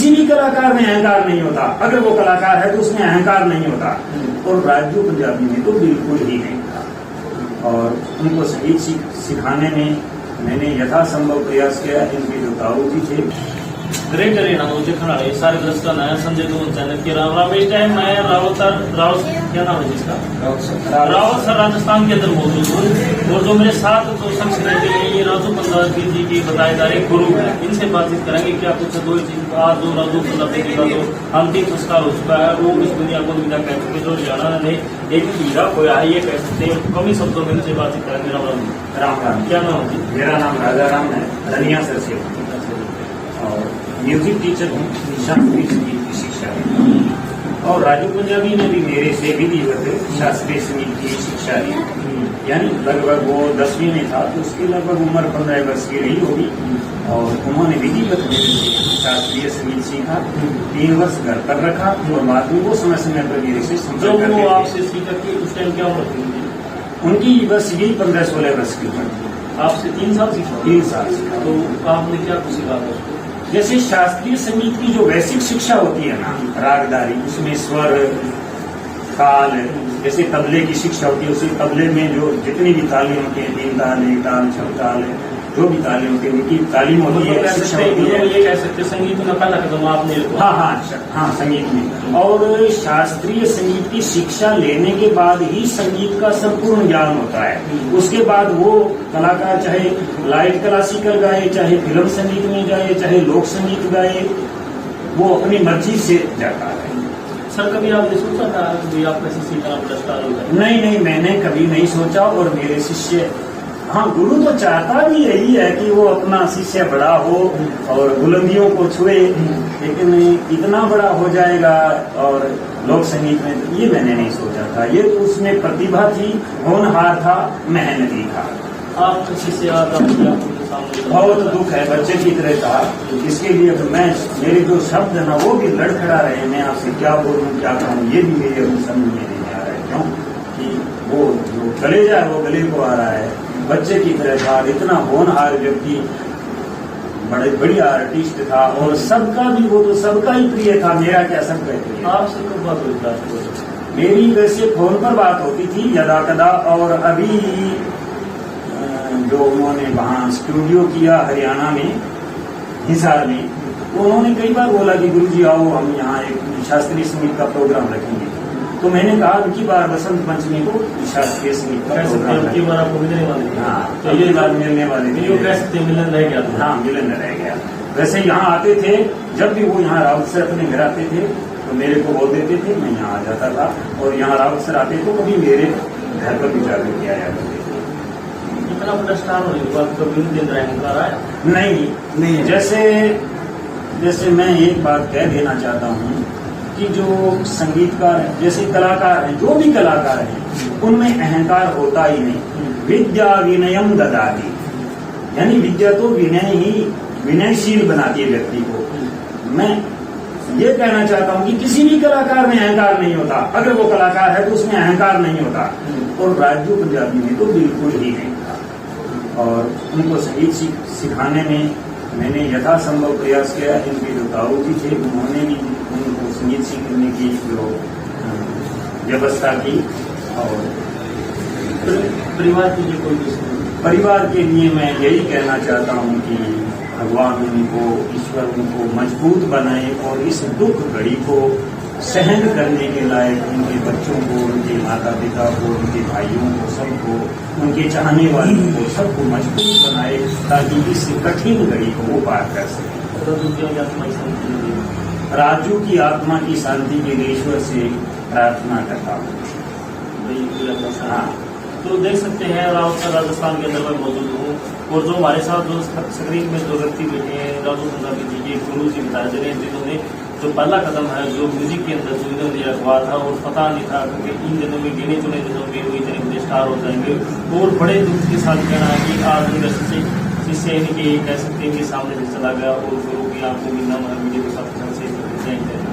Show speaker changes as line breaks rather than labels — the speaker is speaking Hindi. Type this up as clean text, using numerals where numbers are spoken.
किसी भी कलाकार में अहंकार नहीं होता। अगर वो कलाकार है तो उसमें अहंकार नहीं होता। और राजू पंजाबी में तो बिल्कुल ही नहीं था। और उनको संगीत सिखाने में मैंने यथासंभव प्रयास किया। इनके जो ताऊ जी थे
ग्रेटर मुझे खड़ा है सारे दृष्टा नया संजय दोन चैनल के राम इस टाइम मैं रावत क्या नाम है जिसका रावत सर राजस्थान के अंदर मौजूद हूँ। और जो मेरे साथ जो शख्स रहते हैं ये राजू पंजाबी जी की बताए जा रहे गुरु है। इनसे बातचीत करेंगे क्या कुछ दो चीज आज जो राजू पंजाबी जी का जो अंतिम संस्कार हो चुका है वो इस दुनिया को विदा कह चुके जो हरियाणा ने एक हीरा खोया है ये कह सकते हैं। कम ही शब्दों में इनसे बातचीत करेंगे। राम राम क्या नाम है?
मेरा नाम राजा राम है, धनिया सर से और म्यूजिक टीचर हूँ, शास्त्रीय संगीत की शिक्षा है। और राजू पंजाबी ने भी मेरे से विधिवत शास्त्रीय संगीत की शिक्षा ली। यानी लगभग वो 10वीं में था तो उसकी लगभग उम्र 15 वर्ष की रही होगी। और उन्होंने विधिवत मेरे से शास्त्रीय संगीत सीखा, 3 वर्ष घर पर रखा और बाद में वो समय समय पर मेरे से संपर्क करते थे।
आपसे सीखा कि उस टाइम क्या उम्र थी
उनकी? बस यही 15-16 वर्ष की उम्र थी।
आपसे 3 साल सीखा?
3 साल सीखा।
तो आपने क्या कुछ सीखा उसको?
जैसे शास्त्रीय संगीत की जो वैश्विक शिक्षा होती है ना, रागदारी, उसमें स्वर, ताल, जैसे तबले की शिक्षा होती है उसी तबले में जो जितनी भी ताली होती है, 3 ताल, 1 ताल, 6 ताल, जो भी ताली होती है उनकी तालीम होती है, शिक्षा होती है।
ये कह सकते संगीत में पहला कदम आपने
हाँ संगीत में। और शास्त्रीय संगीत की शिक्षा लेने के बाद ही संगीत का संपूर्ण ज्ञान होता है। उसके बाद वो कलाकार चाहे लाइट क्लासिकल गाए, चाहे फिल्म संगीत में जाए, चाहे लोक संगीत गाए, वो अपनी मर्जी से जाता है।
सर कभी आपने सोचा था कि आप कैसे सीखना पुरस्कार होगा?
नहीं, मैंने कभी नहीं सोचा। और मेरे शिष्य, हाँ गुरु तो चाहता भी यही है कि वो अपना शिष्य बड़ा हो और बुलंदियों को छुए, लेकिन इतना बड़ा हो जाएगा और लोक संगीत में तो ये मैंने नहीं सोचा था। ये तो उसमें प्रतिभा थी, होनहार था, मेहनती था।
आप शिष्य
बहुत दुख है, बच्चे की तरह था। इसके लिए तो मैं, मेरे जो शब्द है ना वो भी लड़खड़ा रहे। मैं आपसे क्या बोलूँ क्या कहूँ ये भी मेरे अभी समझ में नहीं आ रहा है। क्यों कि वो जो कलेजा है वो गले को आ रहा है। बच्चे की तरह था, इतना होनहार व्यक्ति, बड़ी आर्टिस्ट था और सबका भी वो तो सबका ही प्रिय था। मेरा क्या सबका प्रिय।
आपसे कब बात हुई?
मेरी वैसे फोन पर बात होती थी यदा कदा। और अभी जो उन्होंने वहाँ स्टूडियो किया हरियाणा में, हिसार में, तो उन्होंने कई बार बोला कि गुरुजी आओ हम यहाँ एक शास्त्रीय संगीत का प्रोग्राम रखेंगे। तो मैंने कहा उनकी बार बसंत पंचमी को शास्त्रीय संगीत का प्रोग्राम
आपको मिलने वाले थे।
हाँ तो ये बात मिलने वाले थे।
मिलन रह गया।
हाँ मिलन रह गया। वैसे यहाँ आते थे, जब भी वो यहाँ रावत सर अपने घर आते थे तो मेरे को बोल देते थे, मैं यहाँ आ जाता था। और यहाँ रावत सर आते तो कभी मेरे घर पर भी जाकर के आया करते थे।
इतना बड़ा स्टार होने के बाद कभी दिन अहंकार आया?
नहीं। जैसे मैं एक बात कह देना चाहता हूँ कि जो संगीतकार हैं, जैसे कलाकार हैं, जो भी कलाकार हैं, उनमें अहंकार होता ही नहीं। विद्या विनयम ददाति, यानी विद्या तो विनयशील बनाती है व्यक्ति को। मैं ये कहना चाहता हूँ कि किसी भी कलाकार में अहंकार नहीं होता। अगर वो कलाकार है तो उसमें अहंकार नहीं होता। और राजू पंजाबी में तो बिल्कुल ही नहीं था। और उनको संगीत सिखाने में मैंने यथासंभव प्रयास किया। इनके जो ताऊ जी थे उन्होंने भी उनको संगीत सीखने की जो व्यवस्था की। और परिवार के लिए मैं यही कहना चाहता हूँ कि भगवान उनको, ईश्वर उनको मजबूत बनाए और इस दुख घड़ी को सहन करने के लायक उनके बच्चों को, उनके माता पिता को, उनके भाइयों को, सबको, उनके चाहने वालों को, सबको मजबूत बनाए ताकि इस कठिन घड़ी को वो पार कर सके। राजू की आत्मा की शांति के लिए ईश्वर से प्रार्थना करता हूँ।
हाँ तो देख सकते हैं राजस्थान के अंदर मैं मौजूद हूँ। और जो हमारे साथ जो स्क्रीन में जो व्यक्ति बैठे हैं राजू पंजाबी जी के गुरु जी बताए जा रहे हैं, जिन्होंने जो पहला कदम है जो म्यूजिक के अंदर जो इन्होंने रखवा था और पता नहीं था क्योंकि इन दिनों में गिने चुने दिनों में वो इतने बड़े स्टार हो जाएंगे। और बड़े दुख के साथ कहना है कि आज उनका शिष्य इनके कह सकते हैं कि सामने से चला गया और गुरु की आपको भी नम वीडियो के साथ